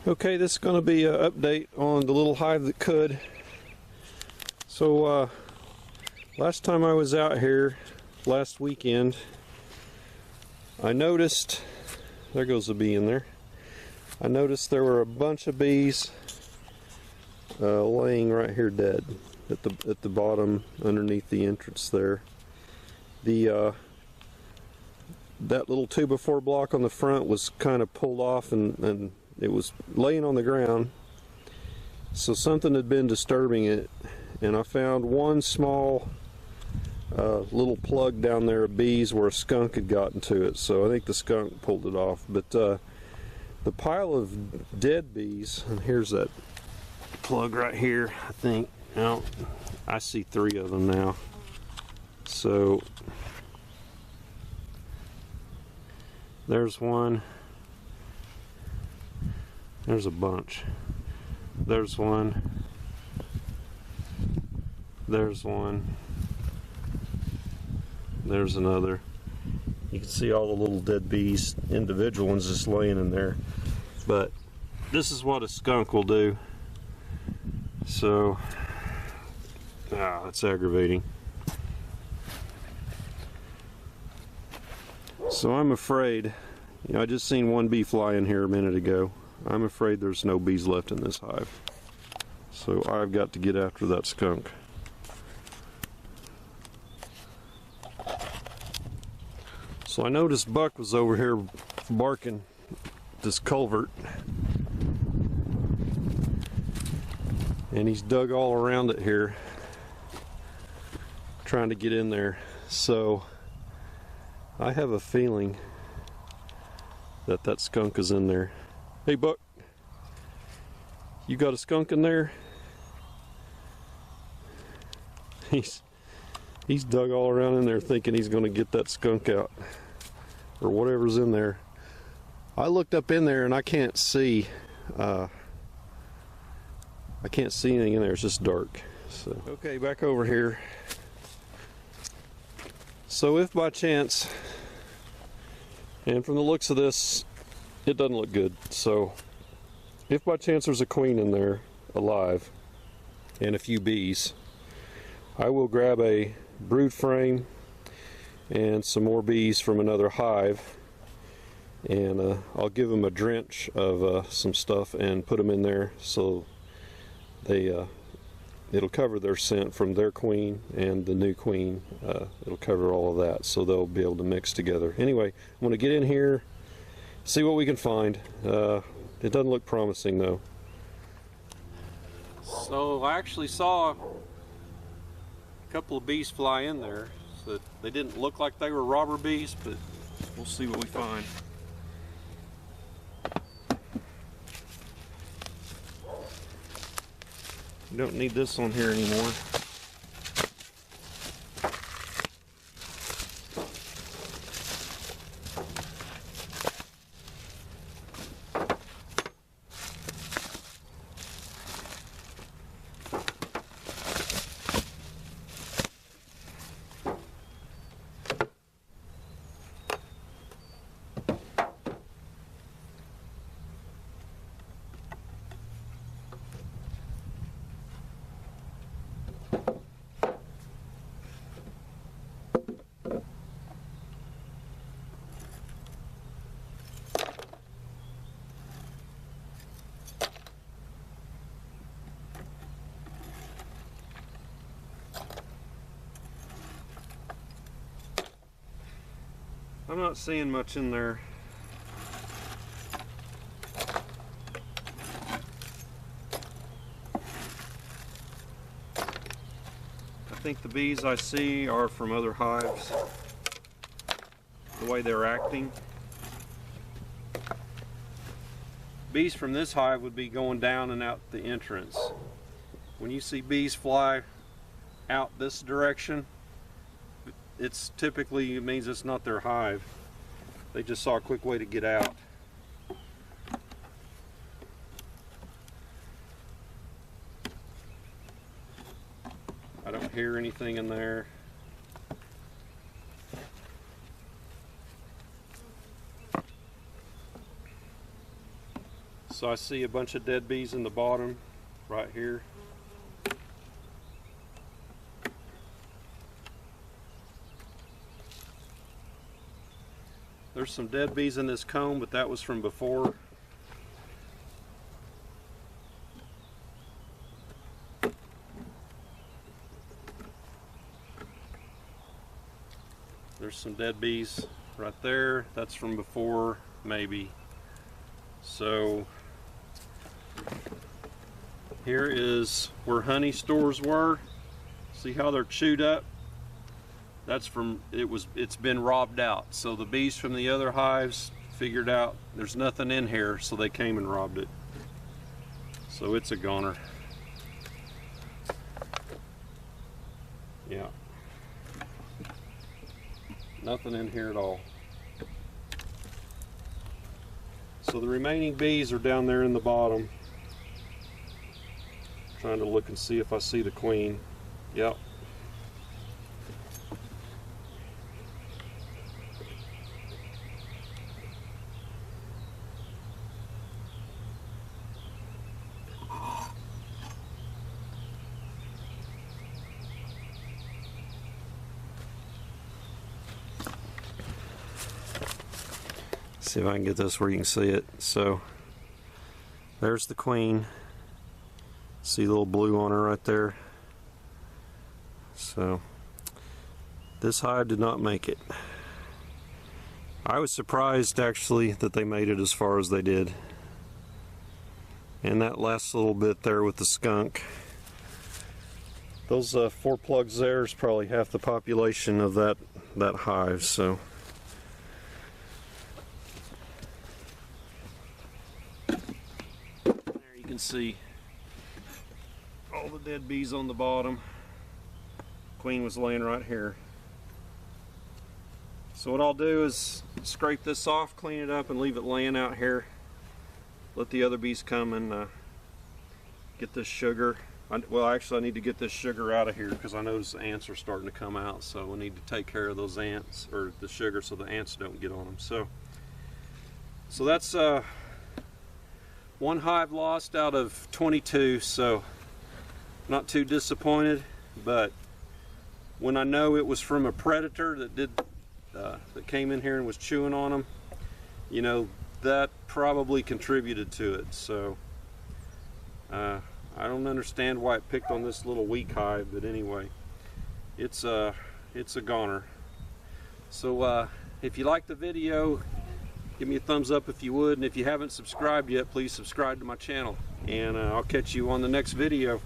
Okay, this is going to be an update on the little hive that could. So last time I was out here, last weekend, I noticed, there goes a bee in there, I noticed there were a bunch of bees laying right here dead at the bottom underneath the entrance there. That little 2x4 block on the front was kind of pulled off and it was laying on the ground, so something had been disturbing it, and I found one small little plug down there of bees where a skunk had gotten to it, so I think the skunk pulled it off. But the pile of dead bees, and here's that plug right here, I think. Now I see 3 of them now, so there's one. There's a bunch. There's one. There's one. There's another. You can see all the little dead bees, individual ones just laying in there. But this is what a skunk will do. So, that's aggravating. So I'm afraid, I just seen one bee fly in here a minute ago. I'm afraid there's no bees left in this hive. So I've got to get after that skunk. So I noticed Buck was over here barking this culvert. And he's dug all around it here, trying to get in there. So I have a feeling that that skunk is in there. Hey Buck, you got a skunk in there? He's dug all around in there thinking he's going to get that skunk out, or whatever's in there. I looked up in there and I can't see anything in there. It's just dark. So okay, back over here. So if by chance, and from the looks of this, it doesn't look good. So if by chance there's a queen in there alive and a few bees, I will grab a brood frame and some more bees from another hive, and I'll give them a drench of some stuff and put them in there so it'll cover their scent from their queen and the new queen. It'll cover all of that, so they'll be able to mix together. Anyway, I'm going to get in here, see what we can find. It doesn't look promising though. So I actually saw a couple of bees fly in there. So they didn't look like they were robber bees, but we'll see what we find. You don't need this on here anymore. I'm not seeing much in there. I think the bees I see are from other hives, the way they're acting. Bees from this hive would be going down and out the entrance. When you see bees fly out this direction, it means it's not their hive. They just saw a quick way to get out. I don't hear anything in there. So I see a bunch of dead bees in the bottom right here. There's some dead bees in this comb, but that was from before. There's some dead bees right there. That's from before, maybe. So here is where honey stores were. See how they're chewed up? That's from, it's been robbed out. So the bees from the other hives figured out there's nothing in here, so they came and robbed it. So it's a goner. Yeah. Nothing in here at all. So the remaining bees are down there in the bottom. Trying to look and see if I see the queen. Yep. See if I can get this where you can see it. So there's the queen. See the little blue on her right there. So this hive did not make it. I was surprised actually that they made it as far as they did. And that last little bit there with the skunk, those 4 plugs there is probably half the population of that hive. So you can see all the dead bees on the bottom. Queen was laying right here. So what I'll do is scrape this off, clean it up, and leave it laying out here. Let the other bees come and get this sugar. Well, actually I need to get this sugar out of here because I notice the ants are starting to come out, so we need to take care of those ants, or the sugar, so the ants don't get on them. So that's 1 hive lost out of 22, so not too disappointed. But when I know it was from a predator that came in here and was chewing on them, you know, that probably contributed to it. So I don't understand why it picked on this little weak hive, but anyway, it's a goner. So if you like the video, give me a thumbs up if you would, and if you haven't subscribed yet, please subscribe to my channel, and I'll catch you on the next video.